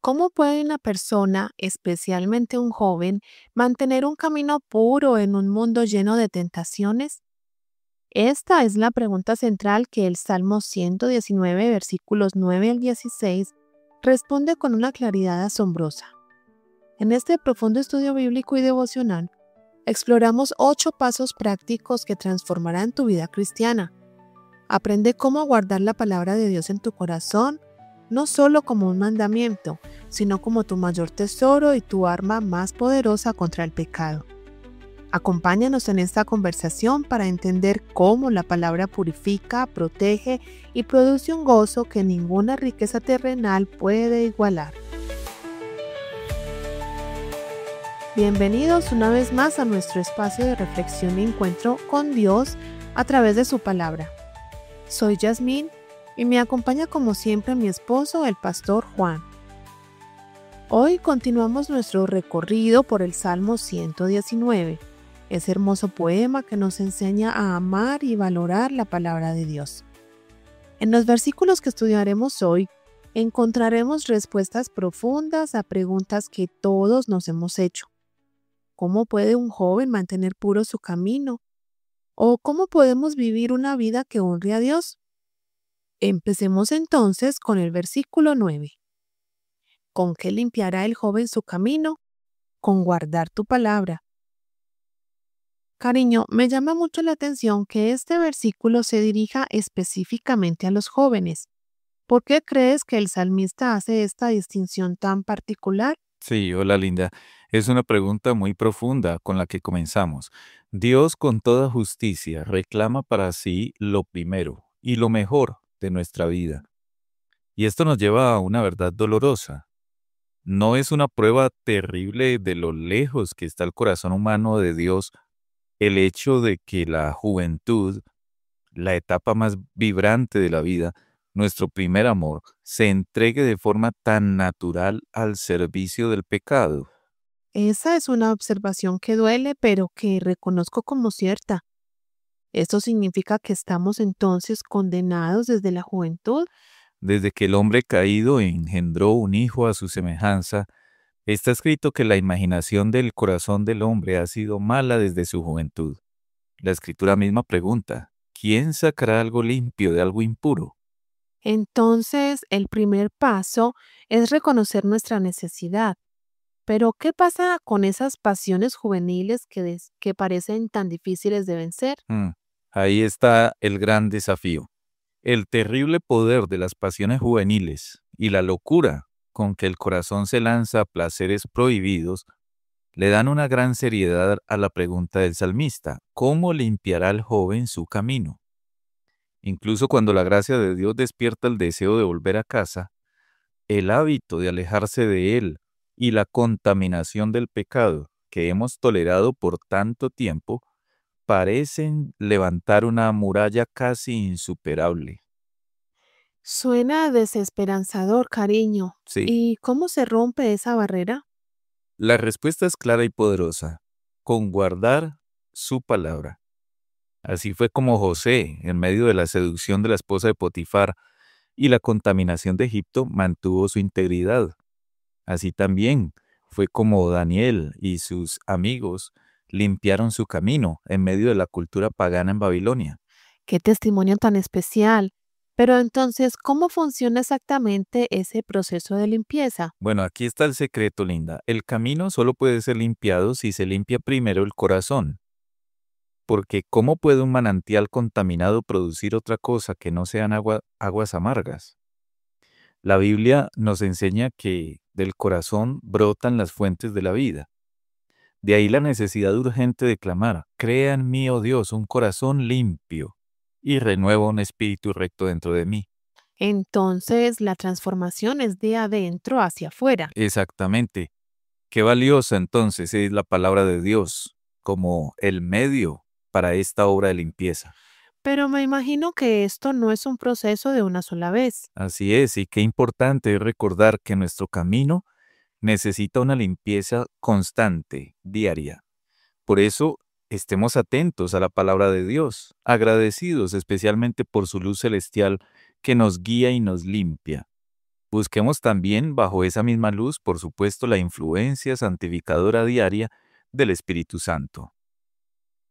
¿Cómo puede una persona, especialmente un joven, mantener un camino puro en un mundo lleno de tentaciones? Esta es la pregunta central que el Salmo 119, versículos 9 al 16, responde con una claridad asombrosa. En este profundo estudio bíblico y devocional, exploramos 8 pasos prácticos que transformarán tu vida cristiana. Aprende cómo guardar la palabra de Dios en tu corazón, no solo como un mandamiento, sino como tu mayor tesoro y tu arma más poderosa contra el pecado. Acompáñanos en esta conversación para entender cómo la palabra purifica, protege y produce un gozo que ninguna riqueza terrenal puede igualar. Bienvenidos una vez más a nuestro espacio de reflexión y encuentro con Dios a través de su palabra. Soy Yasmín y me acompaña como siempre mi esposo, el pastor Juan. Hoy continuamos nuestro recorrido por el Salmo 119, ese hermoso poema que nos enseña a amar y valorar la palabra de Dios. En los versículos que estudiaremos hoy, encontraremos respuestas profundas a preguntas que todos nos hemos hecho. ¿Cómo puede un joven mantener puro su camino? ¿O cómo podemos vivir una vida que honre a Dios? Empecemos entonces con el versículo 9. ¿Con qué limpiará el joven su camino? Con guardar tu palabra. Cariño, me llama mucho la atención que este versículo se dirija específicamente a los jóvenes. ¿Por qué crees que el salmista hace esta distinción tan particular? Sí, hola Linda. Es una pregunta muy profunda con la que comenzamos. Dios con toda justicia reclama para sí lo primero y lo mejor de nuestra vida. Y esto nos lleva a una verdad dolorosa. ¿No es una prueba terrible de lo lejos que está el corazón humano de Dios el hecho de que la juventud, la etapa más vibrante de la vida, nuestro primer amor, se entregue de forma tan natural al servicio del pecado? Esa es una observación que duele, pero que reconozco como cierta. ¿Esto significa que estamos entonces condenados desde la juventud? Desde que el hombre caído engendró un hijo a su semejanza, está escrito que la imaginación del corazón del hombre ha sido mala desde su juventud. La escritura misma pregunta, ¿quién sacará algo limpio de algo impuro? Entonces, el primer paso es reconocer nuestra necesidad. Pero, ¿qué pasa con esas pasiones juveniles que parecen tan difíciles de vencer? Mm, Ahí está el gran desafío. El terrible poder de las pasiones juveniles y la locura con que el corazón se lanza a placeres prohibidos le dan una gran seriedad a la pregunta del salmista, ¿cómo limpiará el joven su camino? Incluso cuando la gracia de Dios despierta el deseo de volver a casa, el hábito de alejarse de Él y la contaminación del pecado que hemos tolerado por tanto tiempo parecen levantar una muralla casi insuperable. Suena desesperanzador, cariño. Sí, ¿Y cómo se rompe esa barrera? la respuesta es clara y poderosa, con guardar su palabra. Así fue como José, en medio de la seducción de la esposa de Potifar y la contaminación de Egipto, mantuvo su integridad. Así también fue como Daniel y sus amigos limpiaron su camino en medio de la cultura pagana en Babilonia. Qué testimonio tan especial. Pero entonces, ¿cómo funciona exactamente ese proceso de limpieza? Bueno, aquí está el secreto, Linda. El camino solo puede ser limpiado si se limpia primero el corazón. Porque ¿cómo puede un manantial contaminado producir otra cosa que no sean aguas amargas? La Biblia nos enseña que del corazón brotan las fuentes de la vida. De ahí la necesidad urgente de clamar, crea en mí, oh Dios, un corazón limpio y renueva un espíritu recto dentro de mí. Entonces, la transformación es de adentro hacia afuera. Exactamente. Qué valiosa entonces es la palabra de Dios como el medio para esta obra de limpieza. Pero me imagino que esto no es un proceso de una sola vez. Así es, y qué importante es recordar que nuestro camino necesita una limpieza constante, diaria. Por eso, estemos atentos a la palabra de Dios, agradecidos especialmente por su luz celestial que nos guía y nos limpia. Busquemos también bajo esa misma luz, por supuesto, la influencia santificadora diaria del Espíritu Santo.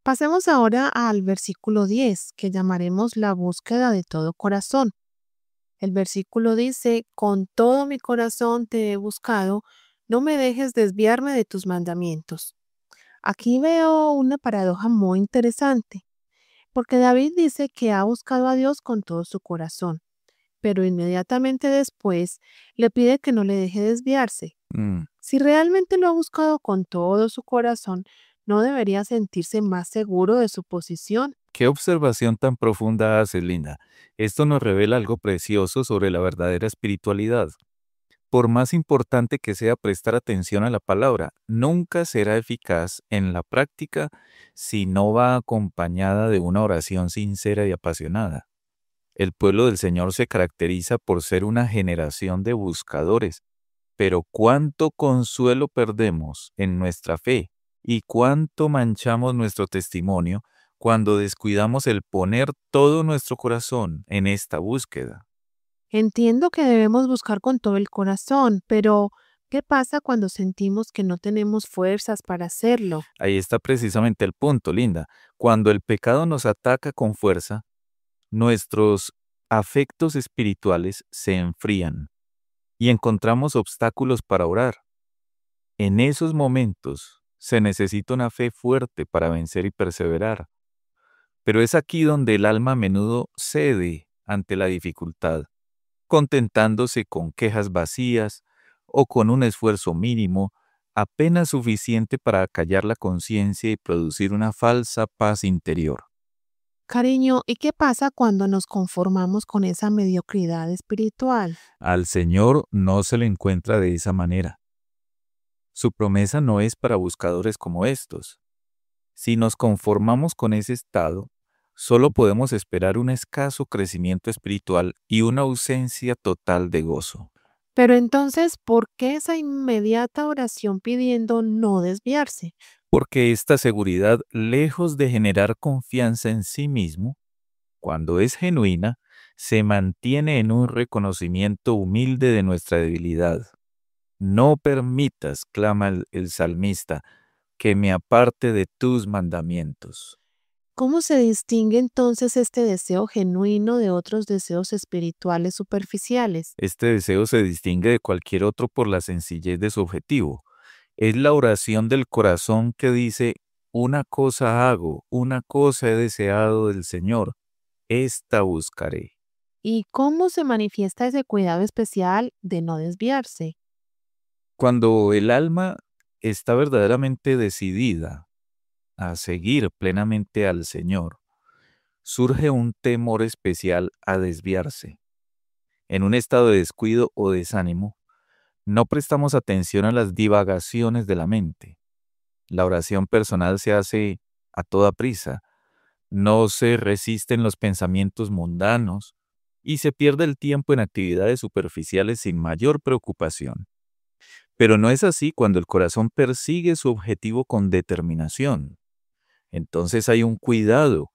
Pasemos ahora al versículo 10, que llamaremos la búsqueda de todo corazón. El versículo dice, con todo mi corazón te he buscado, no me dejes desviarme de tus mandamientos. Aquí veo una paradoja muy interesante, porque David dice que ha buscado a Dios con todo su corazón, pero inmediatamente después le pide que no le deje desviarse. Mm, Si realmente lo ha buscado con todo su corazón, ¿no debería sentirse más seguro de su posición? ¿Qué observación tan profunda haces, Linda? Esto nos revela algo precioso sobre la verdadera espiritualidad. Por más importante que sea prestar atención a la palabra, nunca será eficaz en la práctica si no va acompañada de una oración sincera y apasionada. El pueblo del Señor se caracteriza por ser una generación de buscadores, pero cuánto consuelo perdemos en nuestra fe y cuánto manchamos nuestro testimonio cuando descuidamos el poner todo nuestro corazón en esta búsqueda. Entiendo que debemos buscar con todo el corazón, pero ¿qué pasa cuando sentimos que no tenemos fuerzas para hacerlo? Ahí está precisamente el punto, Linda. Cuando el pecado nos ataca con fuerza, nuestros afectos espirituales se enfrían y encontramos obstáculos para orar. En esos momentos se necesita una fe fuerte para vencer y perseverar. Pero es aquí donde el alma a menudo cede ante la dificultad, contentándose con quejas vacías o con un esfuerzo mínimo, apenas suficiente para acallar la conciencia y producir una falsa paz interior. Cariño, ¿y qué pasa cuando nos conformamos con esa mediocridad espiritual? Al Señor no se le encuentra de esa manera. Su promesa no es para buscadores como estos. Si nos conformamos con ese estado, solo podemos esperar un escaso crecimiento espiritual y una ausencia total de gozo. Pero entonces, ¿por qué esa inmediata oración pidiendo no desviarse? Porque esta seguridad, lejos de generar confianza en sí mismo, cuando es genuina, se mantiene en un reconocimiento humilde de nuestra debilidad. No permitas, clama el salmista, que me aparte de tus mandamientos. ¿Cómo se distingue entonces este deseo genuino de otros deseos espirituales superficiales? Este deseo se distingue de cualquier otro por la sencillez de su objetivo. Es la oración del corazón que dice, una cosa hago, una cosa he deseado del Señor, esta buscaré. ¿Y cómo se manifiesta ese cuidado especial de no desviarse? Cuando el alma está verdaderamente decidida a seguir plenamente al Señor, surge un temor especial a desviarse. En un estado de descuido o desánimo, no prestamos atención a las divagaciones de la mente. La oración personal se hace a toda prisa, no se resisten los pensamientos mundanos y se pierde el tiempo en actividades superficiales sin mayor preocupación. Pero no es así cuando el corazón persigue su objetivo con determinación. Entonces hay un cuidado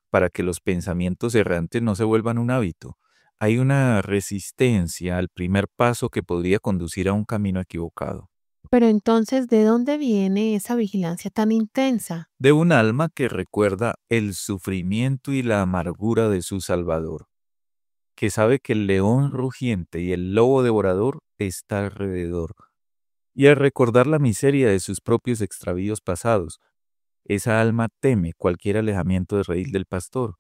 para que los pensamientos errantes no se vuelvan un hábito. Hay una resistencia al primer paso que podría conducir a un camino equivocado. Pero entonces, ¿de dónde viene esa vigilancia tan intensa? De un alma que recuerda el sufrimiento y la amargura de su Salvador, que sabe que el león rugiente y el lobo devorador está alrededor. Y al recordar la miseria de sus propios extravíos pasados, esa alma teme cualquier alejamiento del redil del pastor.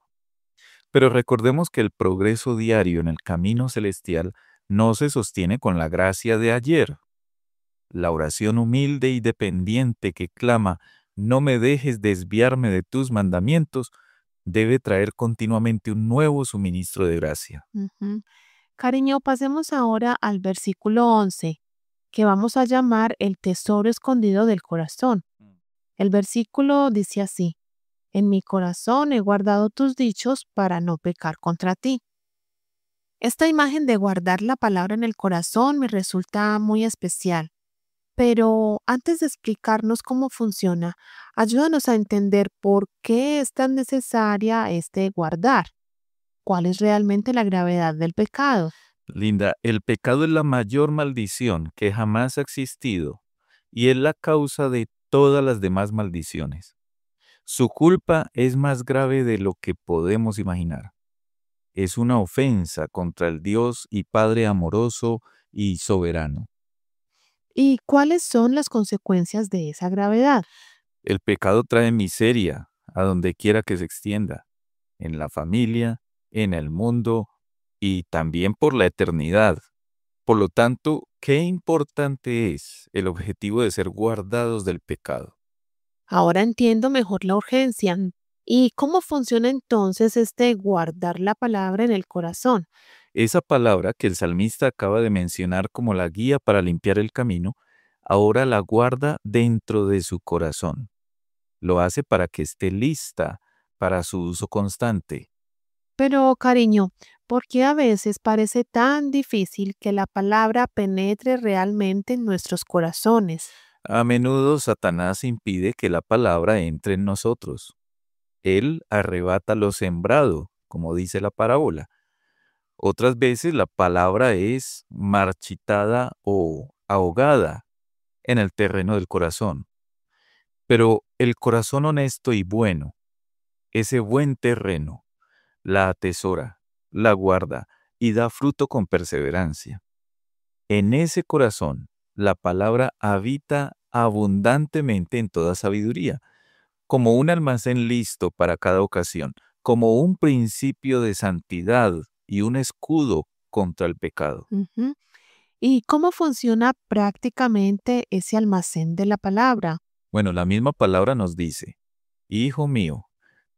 Pero recordemos que el progreso diario en el camino celestial no se sostiene con la gracia de ayer. La oración humilde y dependiente que clama, no me dejes desviarme de tus mandamientos, debe traer continuamente un nuevo suministro de gracia. Ujú. Cariño, pasemos ahora al versículo 11, que vamos a llamar el tesoro escondido del corazón. El versículo dice así, en mi corazón he guardado tus dichos para no pecar contra ti. Esta imagen de guardar la palabra en el corazón me resulta muy especial. Pero antes de explicarnos cómo funciona, ayúdanos a entender por qué es tan necesaria este guardar. ¿Cuál es realmente la gravedad del pecado? Linda, el pecado es la mayor maldición que jamás ha existido y es la causa de todas las demás maldiciones. Su culpa es más grave de lo que podemos imaginar. Es una ofensa contra el Dios y Padre amoroso y soberano. ¿Y cuáles son las consecuencias de esa gravedad? El pecado trae miseria a donde quiera que se extienda, en la familia, en el mundo y también por la eternidad. Por lo tanto, qué importante es el objetivo de ser guardados del pecado. Ahora entiendo mejor la urgencia. ¿Y cómo funciona entonces este guardar la palabra en el corazón? Esa palabra que el salmista acaba de mencionar como la guía para limpiar el camino, ahora la guarda dentro de su corazón. Lo hace para que esté lista para su uso constante. Pero, cariño, ¿por qué a veces parece tan difícil que la palabra penetre realmente en nuestros corazones? A menudo Satanás impide que la palabra entre en nosotros. Él arrebata lo sembrado, como dice la parábola. Otras veces la palabra es marchitada o ahogada en el terreno del corazón. Pero el corazón honesto y bueno, ese buen terreno, la atesora, la guarda y da fruto con perseverancia. En ese corazón, la palabra habita abundantemente en toda sabiduría, como un almacén listo para cada ocasión, como un principio de santidad y un escudo contra el pecado. Ujú. ¿Y cómo funciona prácticamente ese almacén de la palabra? Bueno, la misma palabra nos dice, Hijo mío,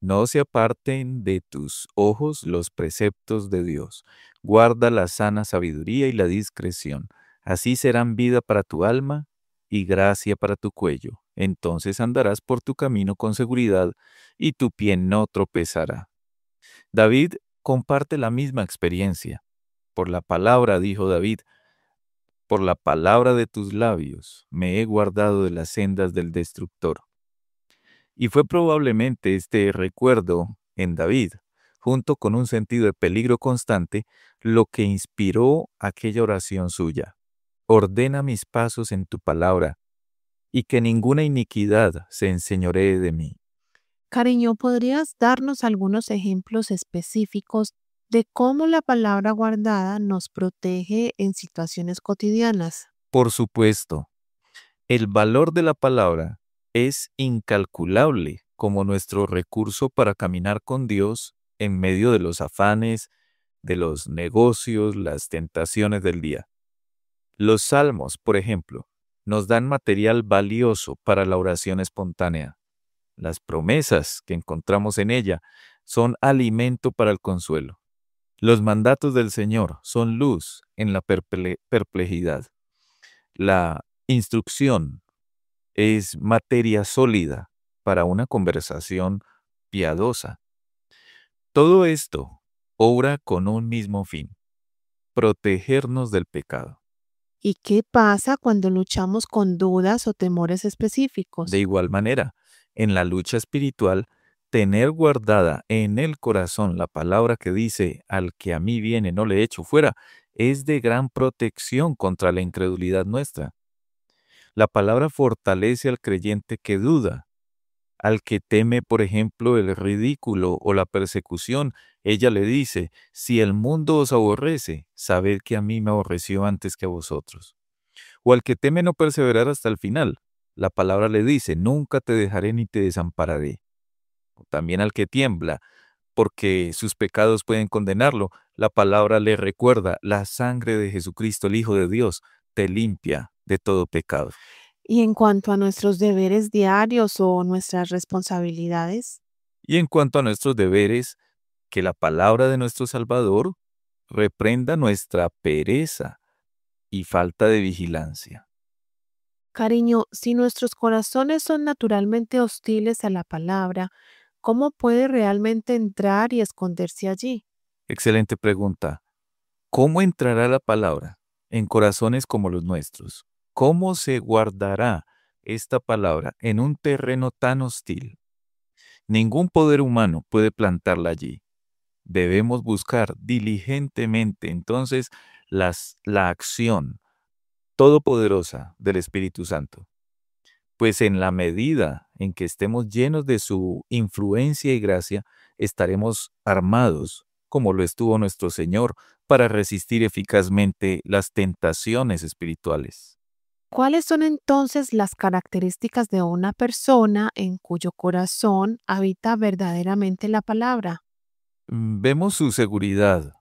no se aparten de tus ojos los preceptos de Dios. Guarda la sana sabiduría y la discreción. Así serán vida para tu alma y gracia para tu cuello. Entonces andarás por tu camino con seguridad y tu pie no tropezará. David comparte la misma experiencia. Por la palabra, dijo David, por la palabra de tus labios me he guardado de las sendas del destructor. Y fue probablemente este recuerdo en David, junto con un sentido de peligro constante, lo que inspiró aquella oración suya. Ordena mis pasos en tu palabra, y que ninguna iniquidad se enseñoree de mí. Cariño, ¿podrías darnos algunos ejemplos específicos de cómo la palabra guardada nos protege en situaciones cotidianas? Por supuesto, el valor de la palabra es incalculable como nuestro recurso para caminar con Dios en medio de los afanes, de los negocios, las tentaciones del día. Los salmos, por ejemplo, nos dan material valioso para la oración espontánea. Las promesas que encontramos en ella son alimento para el consuelo. Los mandatos del Señor son luz en la perplejidad. La instrucción es materia sólida para una conversación piadosa. Todo esto obra con un mismo fin, protegernos del pecado. ¿Y qué pasa cuando luchamos con dudas o temores De específicos? igual manera, en la lucha espiritual, tener guardada en el corazón la palabra que dice, al que a mí viene no le echo fuera, es de gran protección contra la incredulidad nuestra. La palabra fortalece al creyente que duda, al que teme, por ejemplo, el ridículo o la persecución. Ella le dice, si el mundo os aborrece, sabed que a mí me aborreció antes que a vosotros. O al que teme no perseverar hasta el final, la palabra le dice, nunca te dejaré ni te desampararé. O también al que tiembla, porque sus pecados pueden condenarlo, la palabra le recuerda, la sangre de Jesucristo, el Hijo de Dios, te limpia de todo pecado. Y en cuanto a nuestros deberes diarios o nuestras responsabilidades, Y en cuanto a nuestros deberes, que la palabra de nuestro Salvador reprenda nuestra pereza y falta de vigilancia. cariño, si nuestros corazones son naturalmente hostiles a la palabra, ¿cómo puede realmente entrar y esconderse allí? Excelente pregunta. ¿Cómo entrará la palabra en corazones como los nuestros? ¿Cómo se guardará esta palabra en un terreno tan hostil? Ningún poder humano puede plantarla allí. Debemos buscar diligentemente entonces la acción todopoderosa del Espíritu Santo. Pues en la medida en que estemos llenos de su influencia y gracia, estaremos armados, como lo estuvo nuestro Señor, para resistir eficazmente las tentaciones espirituales. ¿Cuáles son entonces las características de una persona en cuyo corazón habita verdaderamente la palabra? Vemos su seguridad,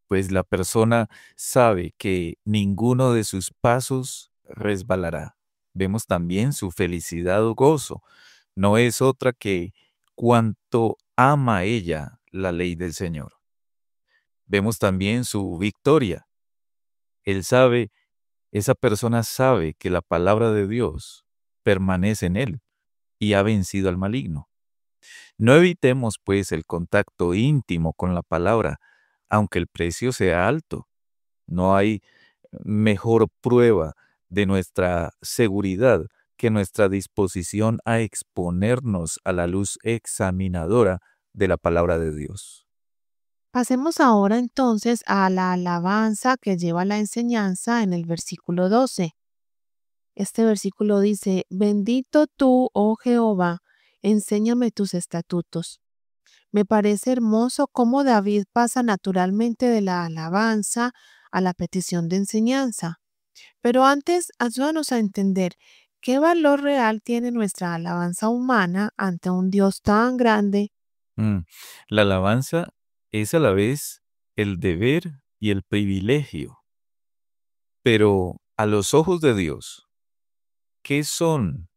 pues la persona sabe que ninguno de sus pasos resbalará. Vemos también su felicidad o gozo. No es otra que cuánto ama ella la ley del Señor. Vemos también su victoria. Él sabe, esa persona sabe que la palabra de Dios permanece en él y ha vencido al maligno. No evitemos, pues, el contacto íntimo con la palabra, aunque el precio sea alto. No hay mejor prueba de nuestra seguridad que nuestra disposición a exponernos a la luz examinadora de la palabra de Dios. Pasemos ahora entonces a la alabanza que lleva la enseñanza en el versículo 12. Este versículo dice, bendito tú, oh Jehová, enséñame tus estatutos. Me parece hermoso cómo David pasa naturalmente de la alabanza a la petición de enseñanza. Pero antes, ayúdanos a entender qué valor real tiene nuestra alabanza humana ante un Dios tan grande. Mm, La alabanza es a la vez el deber y el privilegio, pero a los ojos de Dios, ¿qué son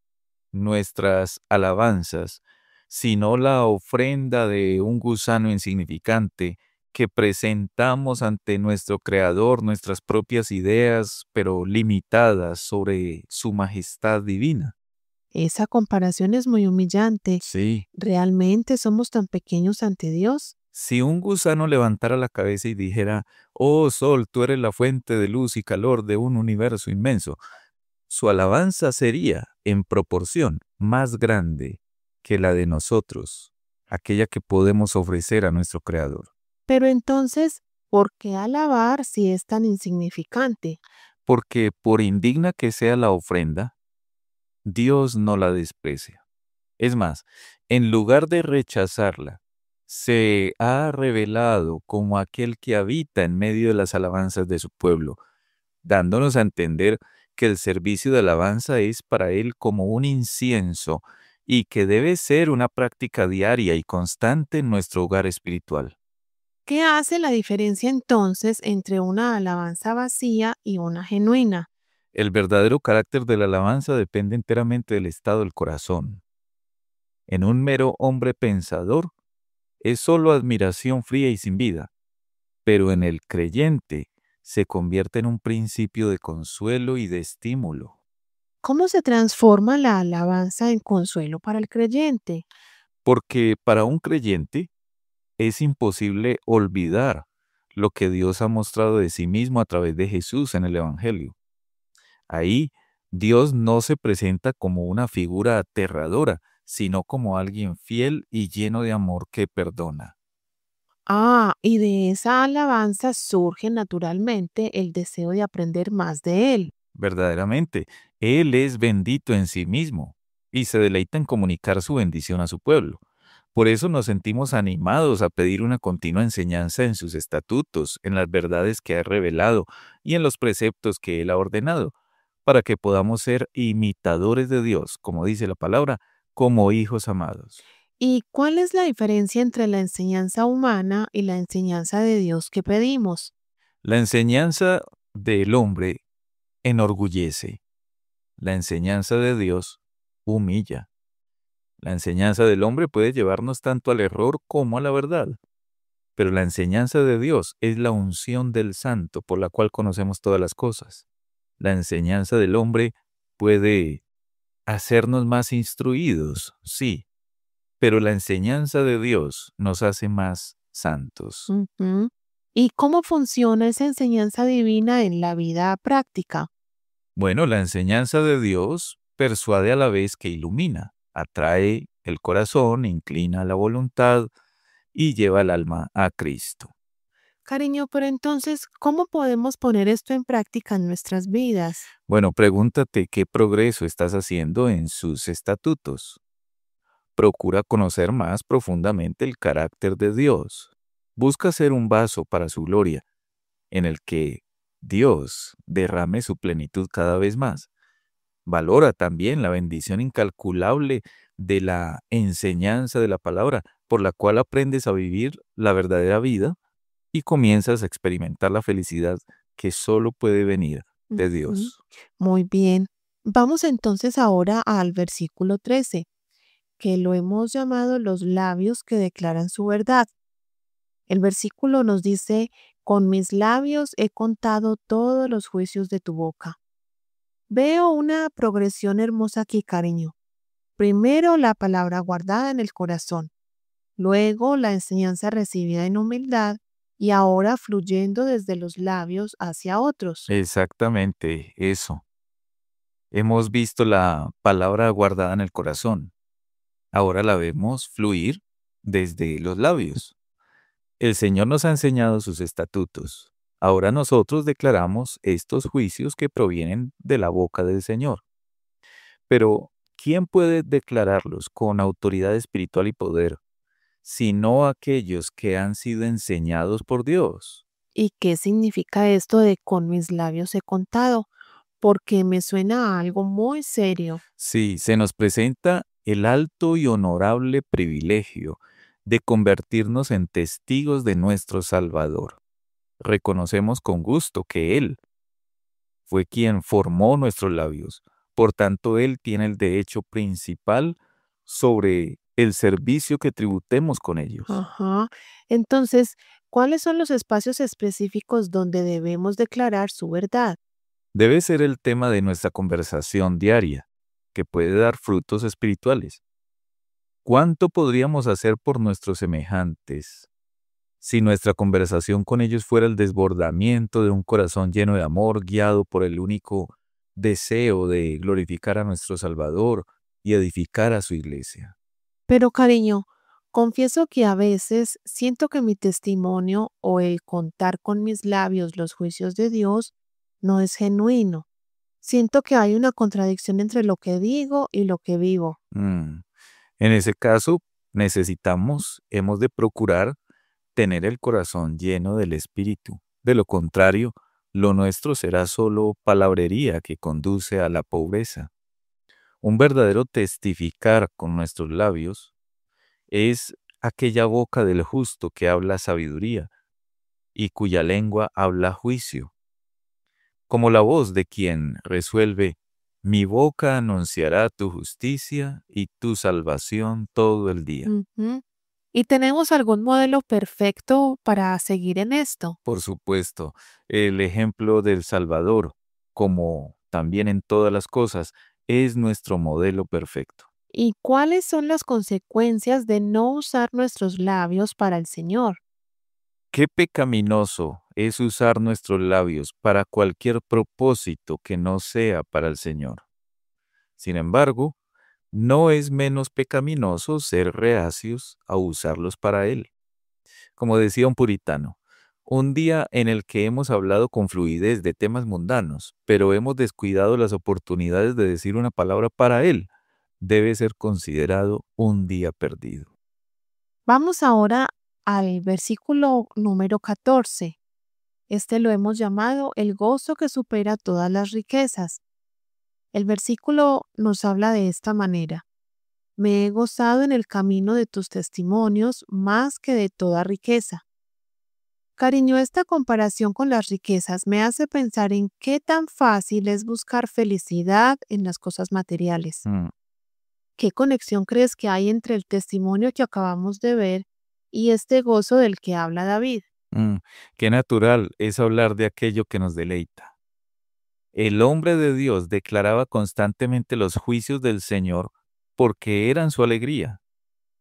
nuestras alabanzas, sino la ofrenda de un gusano insignificante que presentamos ante nuestro Creador nuestras propias ideas, pero limitadas sobre su majestad divina? Esa comparación es muy humillante. Sí. ¿Realmente somos tan pequeños ante Dios? Si un gusano levantara la cabeza y dijera, oh Sol, tú eres la fuente de luz y calor de un universo inmenso, su alabanza sería, en proporción, más grande que la de nosotros, aquella que podemos ofrecer a nuestro Creador. Pero entonces, ¿por qué alabar si es tan insignificante? Porque por indigna que sea la ofrenda, Dios no la desprecia. Es más, en lugar de rechazarla, se ha revelado como aquel que habita en medio de las alabanzas de su pueblo, dándonos a entender que el servicio de alabanza es para Él como un incienso y que debe ser una práctica diaria y constante en nuestro hogar espiritual. ¿Qué hace la diferencia entonces entre una alabanza vacía y una genuina? El verdadero carácter de la alabanza depende enteramente del estado del corazón. En un mero hombre pensador es solo admiración fría y sin vida, pero en el creyente se convierte en un principio de consuelo y de estímulo. ¿Cómo se transforma la alabanza en consuelo para el creyente? Porque para un creyente es imposible olvidar lo que Dios ha mostrado de sí mismo a través de Jesús en el Evangelio. Ahí Dios no se presenta como una figura aterradora, sino como alguien fiel y lleno de amor que perdona. Ah, y de esa alabanza surge naturalmente el deseo de aprender más de Él. Verdaderamente, Él es bendito en sí mismo y se deleita en comunicar su bendición a su pueblo. Por eso nos sentimos animados a pedir una continua enseñanza en sus estatutos, en las verdades que ha revelado y en los preceptos que Él ha ordenado, para que podamos ser imitadores de Dios, como dice la palabra, como hijos amados. ¿Y cuál es la diferencia entre la enseñanza humana y la enseñanza de Dios que pedimos? La enseñanza del hombre enorgullece, la enseñanza de Dios humilla. La enseñanza del hombre puede llevarnos tanto al error como a la verdad, pero la enseñanza de Dios es la unción del Santo por la cual conocemos todas las cosas. La enseñanza del hombre puede hacernos más instruidos, sí, pero la enseñanza de Dios nos hace más santos. Ujú. ¿Y cómo funciona esa enseñanza divina en la vida práctica? Bueno, la enseñanza de Dios persuade a la vez que ilumina, atrae el corazón, inclina la voluntad y lleva el alma a Cristo. Cariño, pero entonces, ¿cómo podemos poner esto en práctica en nuestras vidas? Bueno, pregúntate qué progreso estás haciendo en sus estatutos. Procura conocer más profundamente el carácter de Dios. Busca ser un vaso para su gloria, en el que Dios derrame su plenitud cada vez más. Valora también la bendición incalculable de la enseñanza de la palabra, por la cual aprendes a vivir la verdadera vida y comienzas a experimentar la felicidad que solo puede venir de Ujú. Dios. Muy bien. Vamos entonces ahora al versículo 13, que lo hemos llamado los labios que declaran su verdad. El versículo nos dice, con mis labios he contado todos los juicios de tu boca. Veo una progresión hermosa aquí, cariño. Primero la palabra guardada en el corazón, luego la enseñanza recibida en humildad y ahora fluyendo desde los labios hacia otros. Exactamente eso. Hemos visto la palabra guardada en el corazón. Ahora la vemos fluir desde los labios. El Señor nos ha enseñado sus estatutos. Ahora nosotros declaramos estos juicios que provienen de la boca del Señor. Pero, ¿quién puede declararlos con autoridad espiritual y poder, sino aquellos que han sido enseñados por Dios? ¿Y qué significa esto de con mis labios he contado? Porque me suena a algo muy serio. Sí, se nos presenta el alto y honorable privilegio de convertirnos en testigos de nuestro Salvador. Reconocemos con gusto que Él fue quien formó nuestros labios. Por tanto, Él tiene el derecho principal sobre el servicio que tributemos con ellos. Ajá. Entonces, ¿cuáles son los espacios específicos donde debemos declarar su verdad? Debe ser el tema de nuestra conversación diaria, que puede dar frutos espirituales. ¿Cuánto podríamos hacer por nuestros semejantes si nuestra conversación con ellos fuera el desbordamiento de un corazón lleno de amor, guiado por el único deseo de glorificar a nuestro Salvador y edificar a su iglesia? Pero cariño, confieso que a veces siento que mi testimonio o el contar con mis labios los juicios de Dios no es genuino. Siento que hay una contradicción entre lo que digo y lo que vivo. Mm. En ese caso, hemos de procurar tener el corazón lleno del Espíritu. De lo contrario, lo nuestro será solo palabrería que conduce a la pobreza. Un verdadero testificar con nuestros labios es aquella boca del justo que habla sabiduría y cuya lengua habla juicio, como la voz de quien resuelve, mi boca anunciará tu justicia y tu salvación todo el día. Ujú. ¿Y tenemos algún modelo perfecto para seguir en esto? Por supuesto, el ejemplo del Salvador, como también en todas las cosas, es nuestro modelo perfecto. ¿Y cuáles son las consecuencias de no usar nuestros labios para el Señor? Qué pecaminoso es usar nuestros labios para cualquier propósito que no sea para el Señor. Sin embargo, no es menos pecaminoso ser reacios a usarlos para Él. Como decía un puritano, un día en el que hemos hablado con fluidez de temas mundanos, pero hemos descuidado las oportunidades de decir una palabra para Él, debe ser considerado un día perdido. Vamos ahora al versículo número 14. Este lo hemos llamado el gozo que supera todas las riquezas. El versículo nos habla de esta manera. Me he gozado en el camino de tus testimonios más que de toda riqueza. Cariño, esta comparación con las riquezas me hace pensar en qué tan fácil es buscar felicidad en las cosas materiales. Mm, ¿Qué conexión crees que hay entre el testimonio que acabamos de ver y este gozo del que habla David? mm, Qué natural es hablar de aquello que nos deleita. El hombre de Dios declaraba constantemente los juicios del Señor porque eran su alegría.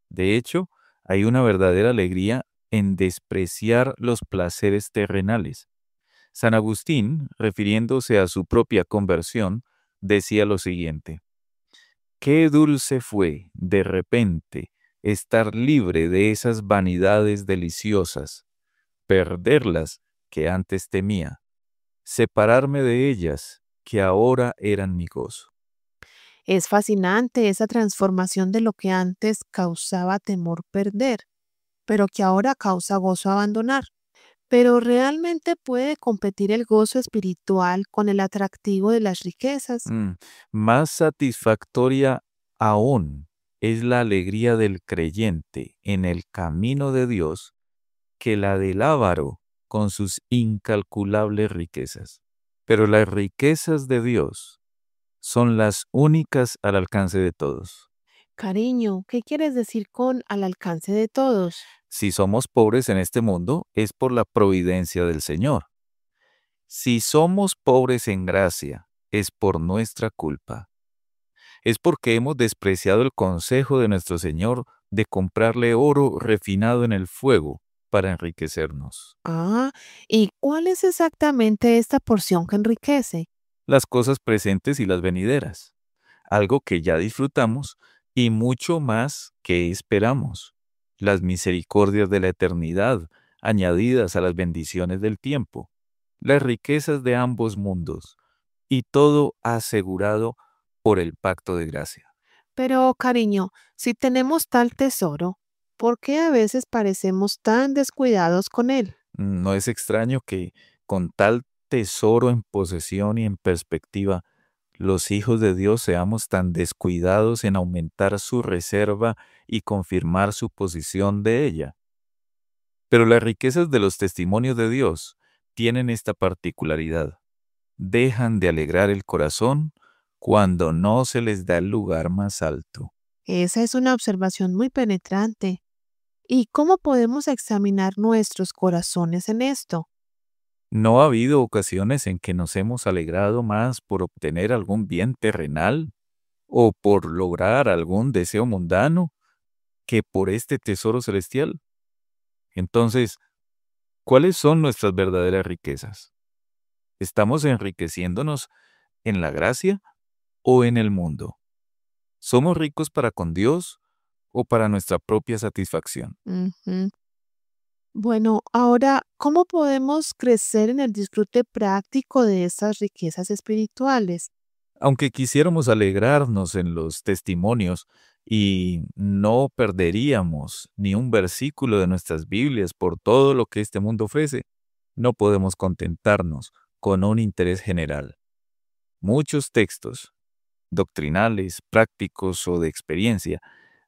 De hecho, hay una verdadera alegría en despreciar los placeres terrenales. San Agustín, refiriéndose a su propia conversión, decía lo siguiente: qué dulce fue, de repente, estar libre de esas vanidades deliciosas, perderlas que antes temía, separarme de ellas que ahora eran mi gozo. Es fascinante esa transformación de lo que antes causaba temor perder, pero que ahora causa gozo abandonar. Pero ¿realmente puede competir el gozo espiritual con el atractivo de las riquezas? Mm, Más satisfactoria aún es la alegría del creyente en el camino de Dios que la del avaro con sus incalculables riquezas. Pero las riquezas de Dios son las únicas al alcance de todos. Cariño, ¿qué quieres decir con al alcance de todos? Si somos pobres en este mundo, es por la providencia del Señor. Si somos pobres en gracia, es por nuestra culpa. Es porque hemos despreciado el consejo de nuestro Señor de comprarle oro refinado en el fuego para enriquecernos. Ah, ¿y cuál es exactamente esta porción que enriquece? Las cosas presentes y las venideras, algo que ya disfrutamos y mucho más que esperamos. Las misericordias de la eternidad añadidas a las bendiciones del tiempo, las riquezas de ambos mundos y todo asegurado por el pacto de gracia. Pero, cariño, si tenemos tal tesoro, ¿por qué a veces parecemos tan descuidados con él? No es extraño que con tal tesoro en posesión y en perspectiva, los hijos de Dios seamos tan descuidados en aumentar su reserva y confirmar su posición de ella. Pero las riquezas de los testimonios de Dios tienen esta particularidad. Dejan de alegrar el corazón cuando no se les da el lugar más alto. Esa es una observación muy penetrante. ¿Y cómo podemos examinar nuestros corazones en esto? ¿No ha habido ocasiones en que nos hemos alegrado más por obtener algún bien terrenal o por lograr algún deseo mundano que por este tesoro celestial? Entonces, ¿cuáles son nuestras verdaderas riquezas? ¿Estamos enriqueciéndonos en la gracia o en el mundo? ¿Somos ricos para con Dios o para nuestra propia satisfacción? Ujú. Bueno, ahora, ¿cómo podemos crecer en el disfrute práctico de estas riquezas espirituales? Aunque quisiéramos alegrarnos en los testimonios y no perderíamos ni un versículo de nuestras Biblias por todo lo que este mundo ofrece, no podemos contentarnos con un interés general. Muchos textos, doctrinales, prácticos o de experiencia,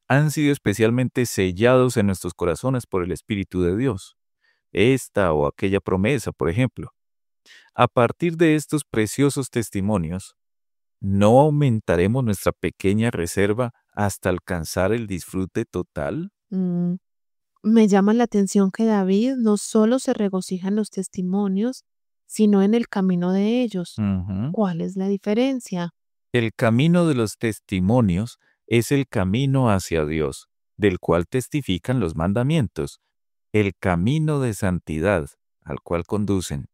han sido especialmente sellados en nuestros corazones por el Espíritu de Dios. Esta o aquella promesa, por ejemplo. A partir de estos preciosos testimonios, ¿no aumentaremos nuestra pequeña reserva hasta alcanzar el disfrute total? Mm, Me llama la atención que David no solo se regocija en los testimonios, sino en el camino de ellos. Ujú. ¿Cuál es la diferencia? El camino de los testimonios es el camino hacia Dios, del cual testifican los mandamientos. El camino de santidad, al cual conducen,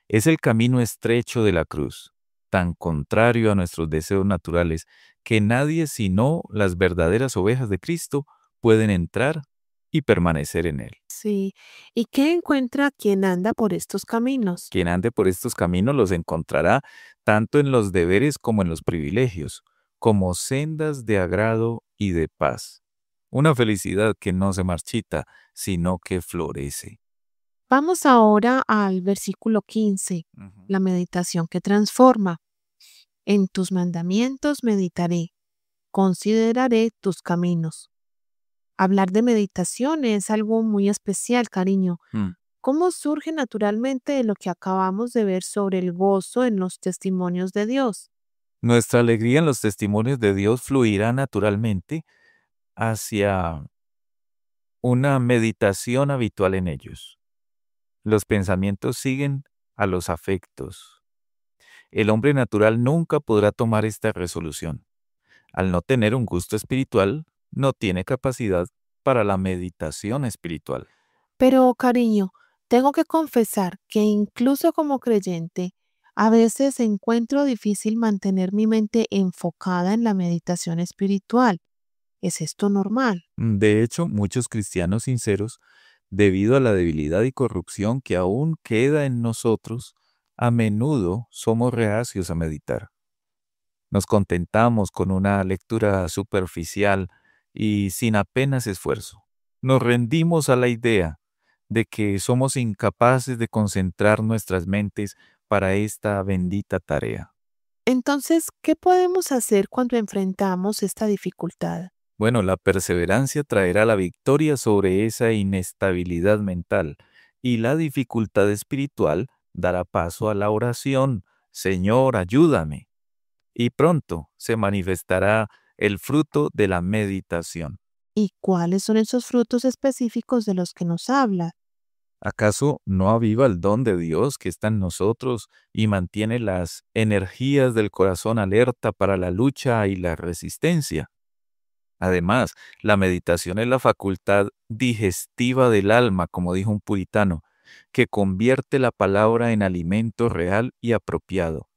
es el camino estrecho de la cruz, tan contrario a nuestros deseos naturales, que nadie sino las verdaderas ovejas de Cristo pueden entrar y permanecer en él. Sí. ¿Y qué encuentra quien anda por estos caminos? Quien ande por estos caminos los encontrará tanto en los deberes como en los privilegios, como sendas de agrado y de paz. Una felicidad que no se marchita, sino que florece. Vamos ahora al versículo 15, Ujú. la meditación que transforma. En tus mandamientos meditaré, consideraré tus caminos. Hablar de meditación es algo muy especial, cariño. Mm. ¿Cómo surge naturalmente de lo que acabamos de ver sobre el gozo en los testimonios de Dios? Nuestra alegría en los testimonios de Dios fluirá naturalmente hacia una meditación habitual en ellos. Los pensamientos siguen a los afectos. El hombre natural nunca podrá tomar esta resolución. Al no tener un gusto espiritual, no tiene capacidad para la meditación espiritual. Pero, cariño, tengo que confesar que incluso como creyente, a veces encuentro difícil mantener mi mente enfocada en la meditación espiritual. ¿Es esto normal? De hecho, muchos cristianos sinceros Debido a la debilidad y corrupción que aún queda en nosotros, a menudo somos reacios a meditar. Nos contentamos con una lectura superficial y sin apenas esfuerzo. Nos rendimos a la idea de que somos incapaces de concentrar nuestras mentes para esta bendita tarea. Entonces, ¿qué podemos hacer cuando enfrentamos esta dificultad? Bueno, la perseverancia traerá la victoria sobre esa inestabilidad mental y la dificultad espiritual dará paso a la oración. Señor, ayúdame. Y pronto se manifestará el fruto de la meditación. ¿Y cuáles son esos frutos específicos de los que nos habla? ¿Acaso no aviva el don de Dios que está en nosotros y mantiene las energías del corazón alerta para la lucha y la resistencia? Además, la meditación es la facultad digestiva del alma, como dijo un puritano, que convierte la palabra en alimento real y apropiado.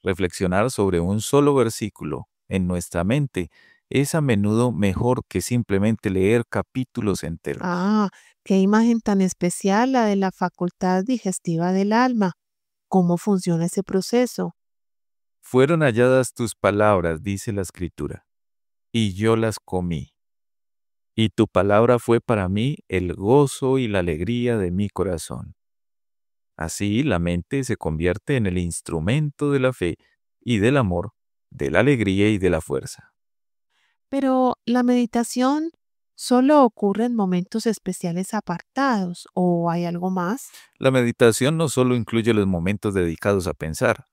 Reflexionar sobre un solo versículo en nuestra mente es a menudo mejor que simplemente leer capítulos enteros. Ah, qué imagen tan especial la de la facultad digestiva del alma. ¿Cómo funciona ese proceso? Fueron halladas tus palabras, dice la Escritura, y yo las comí. Y tu palabra fue para mí el gozo y la alegría de mi corazón. Así la mente se convierte en el instrumento de la fe y del amor, de la alegría y de la fuerza. Pero la meditación solo ocurre en momentos especiales apartados, ¿o hay algo más? La meditación no solo incluye los momentos dedicados a pensar,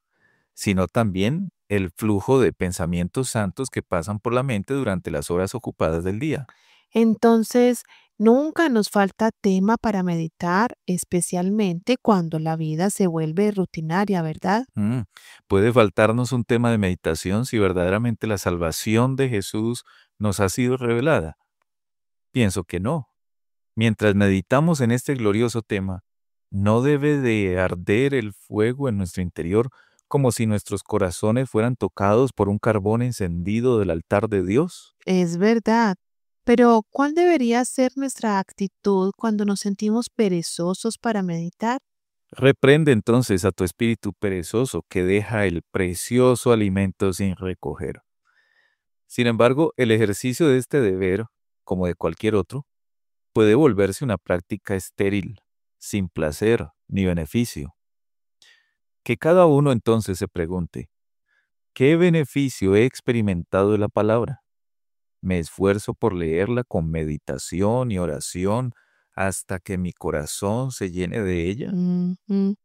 sino también el flujo de pensamientos santos que pasan por la mente durante las horas ocupadas del día. Entonces, nunca nos falta tema para meditar, especialmente cuando la vida se vuelve rutinaria, ¿verdad? Mm, Puede faltarnos un tema de meditación si verdaderamente la salvación de Jesús nos ha sido revelada. Pienso que no. Mientras meditamos en este glorioso tema, no debe de arder el fuego en nuestro interior como si nuestros corazones fueran tocados por un carbón encendido del altar de Dios. Es verdad. Pero, ¿cuál debería ser nuestra actitud cuando nos sentimos perezosos para meditar? Reprende entonces a tu espíritu perezoso que deja el precioso alimento sin recoger. Sin embargo, el ejercicio de este deber, como de cualquier otro, puede volverse una práctica estéril, sin placer ni beneficio. Que cada uno entonces se pregunte, ¿qué beneficio he experimentado de la palabra? Me esfuerzo por leerla con meditación y oración hasta que mi corazón se llene de ella. Ujú.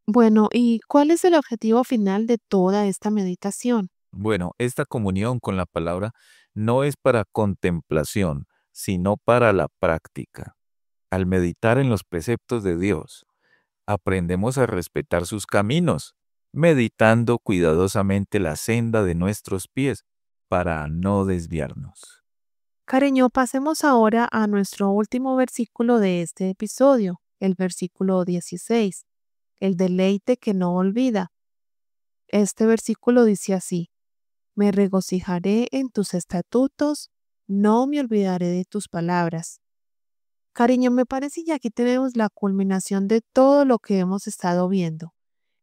Bueno, ¿y cuál es el objetivo final de toda esta meditación? Bueno, esta comunión con la palabra no es para contemplación, sino para la práctica. Al meditar en los preceptos de Dios, aprendemos a respetar sus caminos, meditando cuidadosamente la senda de nuestros pies para no desviarnos. Cariño, pasemos ahora a nuestro último versículo de este episodio, el versículo 16, el deleite que no olvida. Este versículo dice así: Me regocijaré en tus estatutos, no me olvidaré de tus palabras. Cariño, me parece que aquí tenemos la culminación de todo lo que hemos estado viendo,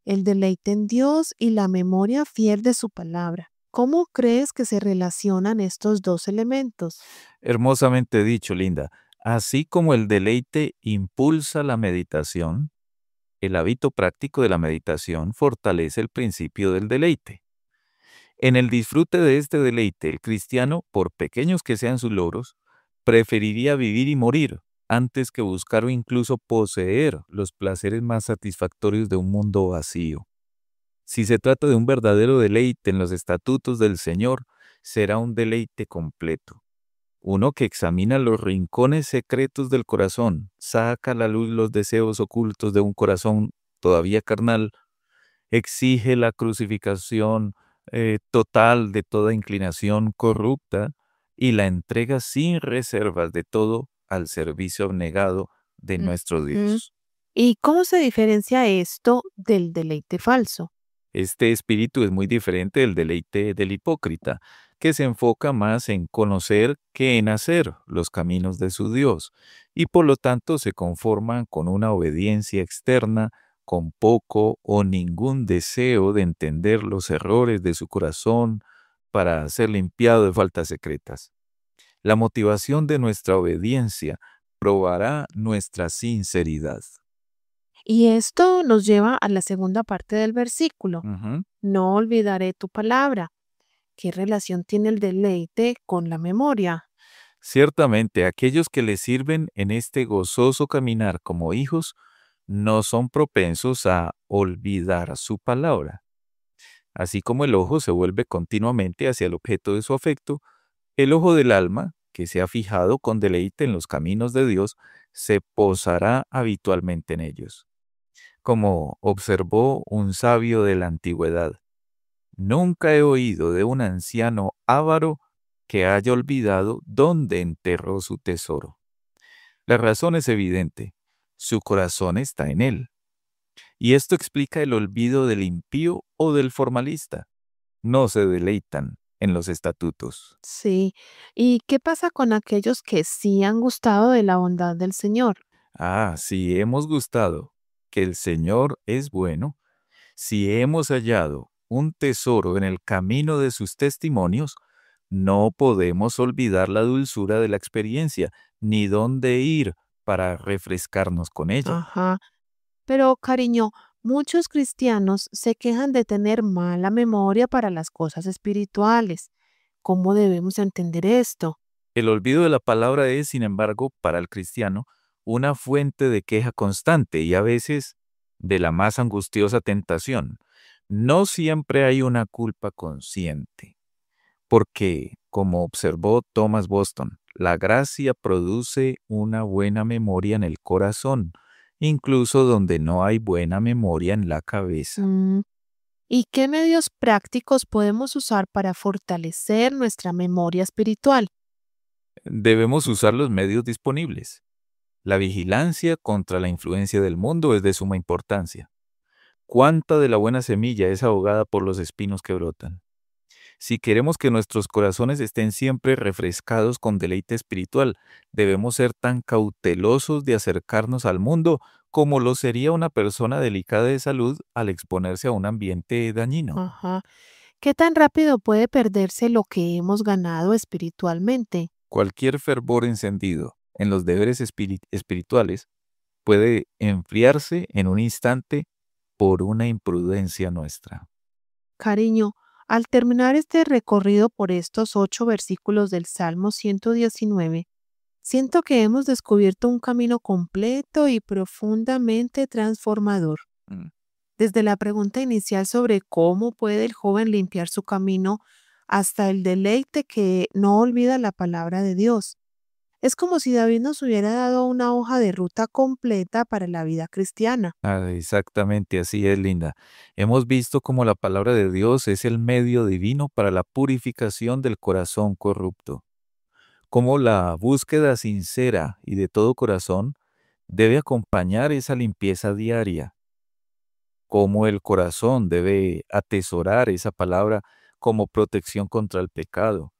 el deleite en Dios y la memoria fiel de su palabra. ¿Cómo crees que se relacionan estos dos elementos? Hermosamente dicho, Linda. Así como el deleite impulsa la meditación, el hábito práctico de la meditación fortalece el principio del deleite. En el disfrute de este deleite, el cristiano, por pequeños que sean sus logros, preferiría vivir y morir antes que buscar o incluso poseer los placeres más satisfactorios de un mundo vacío. Si se trata de un verdadero deleite en los estatutos del Señor, será un deleite completo. Uno que examina los rincones secretos del corazón, saca a la luz los deseos ocultos de un corazón todavía carnal, exige la crucificación total de toda inclinación corrupta y la entrega sin reservas de todo al servicio abnegado de nuestro Ujú. Dios. ¿Y cómo se diferencia esto del deleite falso? Este espíritu es muy diferente del deleite del hipócrita. que se enfoca más en conocer que en hacer los caminos de su Dios, y por lo tanto se conforman con una obediencia externa, con poco o ningún deseo de entender los errores de su corazón para ser limpiado de faltas secretas. La motivación de nuestra obediencia probará nuestra sinceridad. Y esto nos lleva a la segunda parte del versículo. Ujú. No olvidaré tu palabra. ¿Qué relación tiene el deleite con la memoria? Ciertamente, aquellos que le sirven en este gozoso caminar como hijos no son propensos a olvidar su palabra. Así como el ojo se vuelve continuamente hacia el objeto de su afecto, el ojo del alma, que se ha fijado con deleite en los caminos de Dios, se posará habitualmente en ellos. Como observó un sabio de la antigüedad, nunca he oído de un anciano avaro que haya olvidado dónde enterró su tesoro. La razón es evidente, su corazón está en él. Y esto explica el olvido del impío o del formalista. No se deleitan en los estatutos. Sí. ¿Y qué pasa con aquellos que sí han gustado de la bondad del Señor? Si hemos gustado que el Señor es bueno, si hemos hallado un tesoro en el camino de sus testimonios, no podemos olvidar la dulzura de la experiencia, ni dónde ir para refrescarnos con ella. Ajá. Pero, cariño, muchos cristianos se quejan de tener mala memoria para las cosas espirituales. ¿Cómo debemos entender esto? El olvido de la palabra es, sin embargo, para el cristiano, una fuente de queja constante y a veces de la más angustiosa tentación. No siempre hay una culpa consciente, porque, como observó Thomas Boston, la gracia produce una buena memoria en el corazón, incluso donde no hay buena memoria en la cabeza. Mm, ¿Y qué medios prácticos podemos usar para fortalecer nuestra memoria espiritual? Debemos usar los medios disponibles. La vigilancia contra la influencia del mundo es de suma importancia. ¿Cuánta de la buena semilla es ahogada por los espinos que brotan? Si queremos que nuestros corazones estén siempre refrescados con deleite espiritual, debemos ser tan cautelosos de acercarnos al mundo como lo sería una persona delicada de salud al exponerse a un ambiente dañino. Ajá. ¿Qué tan rápido puede perderse lo que hemos ganado espiritualmente? Cualquier fervor encendido en los deberes espirituales puede enfriarse en un instante por una imprudencia nuestra. Cariño, al terminar este recorrido por estos 8 versículos del Salmo 119, siento que hemos descubierto un camino completo y profundamente transformador. Mm. Desde la pregunta inicial sobre cómo puede el joven limpiar su camino hasta el deleite que no olvida la palabra de Dios. Es como si David nos hubiera dado una hoja de ruta completa para la vida cristiana. Exactamente así es, Linda. Hemos visto cómo la palabra de Dios es el medio divino para la purificación del corazón corrupto, cómo la búsqueda sincera y de todo corazón debe acompañar esa limpieza diaria, cómo el corazón debe atesorar esa palabra como protección contra el pecado,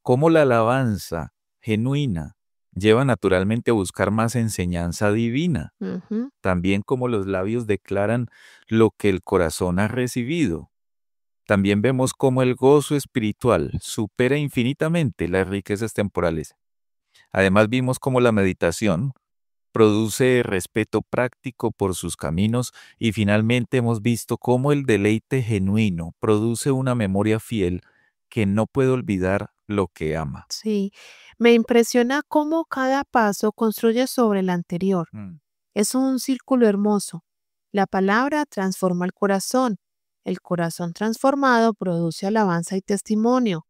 cómo la alabanza genuina lleva naturalmente a buscar más enseñanza divina. Ujú. También como los labios declaran lo que el corazón ha recibido. También vemos cómo el gozo espiritual supera infinitamente las riquezas temporales. Además vimos cómo la meditación produce respeto práctico por sus caminos y finalmente hemos visto cómo el deleite genuino produce una memoria fiel que no puede olvidar lo que ama. Sí, me impresiona cómo cada paso construye sobre el anterior. Mm. Es un círculo hermoso. La palabra transforma el corazón transformado produce alabanza y testimonio,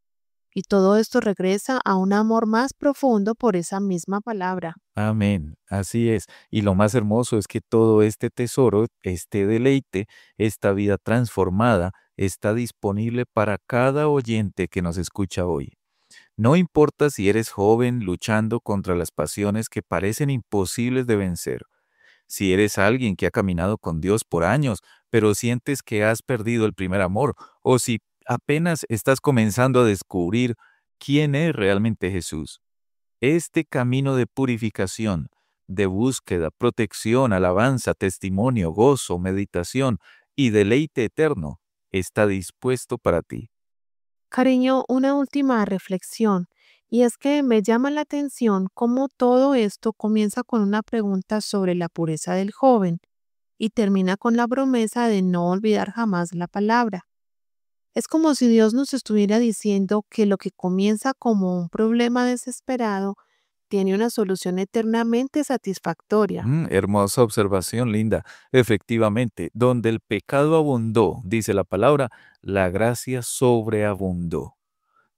y todo esto regresa a un amor más profundo por esa misma palabra. Amén, así es. Y lo más hermoso es que todo este tesoro, este deleite, esta vida transformada, está disponible para cada oyente que nos escucha hoy. No importa si eres joven luchando contra las pasiones que parecen imposibles de vencer, si eres alguien que ha caminado con Dios por años, pero sientes que has perdido el primer amor, o si apenas estás comenzando a descubrir quién es realmente Jesús. Este camino de purificación, de búsqueda, protección, alabanza, testimonio, gozo, meditación y deleite eterno está dispuesto para ti. Cariño, una última reflexión, y es que me llama la atención cómo todo esto comienza con una pregunta sobre la pureza del joven y termina con la promesa de no olvidar jamás la palabra. Es como si Dios nos estuviera diciendo que lo que comienza como un problema desesperado tiene una solución eternamente satisfactoria. Hermosa observación, Linda. Efectivamente, donde el pecado abundó, dice la palabra, la gracia sobreabundó.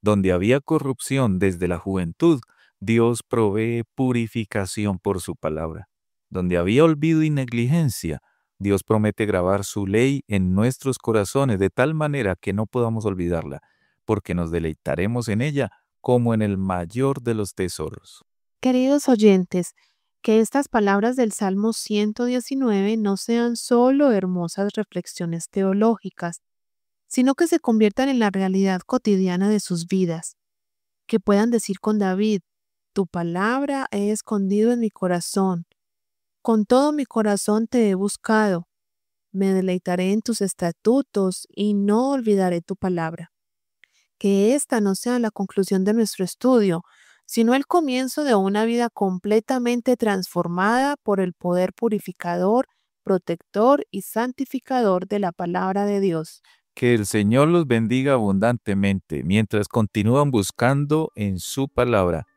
Donde había corrupción desde la juventud, Dios provee purificación por su palabra. Donde había olvido y negligencia, Dios promete grabar su ley en nuestros corazones de tal manera que no podamos olvidarla, porque nos deleitaremos en ella como en el mayor de los tesoros. Queridos oyentes, que estas palabras del Salmo 119 no sean solo hermosas reflexiones teológicas, sino que se conviertan en la realidad cotidiana de sus vidas, que puedan decir con David, tu palabra he escondido en mi corazón, con todo mi corazón te he buscado, me deleitaré en tus estatutos y no olvidaré tu palabra. Que esta no sea la conclusión de nuestro estudio, sino el comienzo de una vida completamente transformada por el poder purificador, protector y santificador de la palabra de Dios. Que el Señor los bendiga abundantemente mientras continúan buscando en su palabra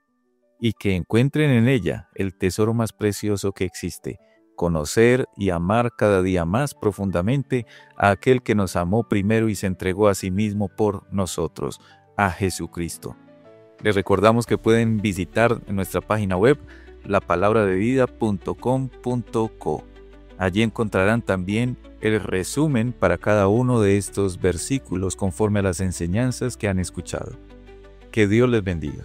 y que encuentren en ella el tesoro más precioso que existe, conocer y amar cada día más profundamente a aquel que nos amó primero y se entregó a sí mismo por nosotros, a Jesucristo. Les recordamos que pueden visitar nuestra página web lapalabradevida.com.co. Allí encontrarán también el resumen para cada uno de estos versículos conforme a las enseñanzas que han escuchado. Que Dios les bendiga.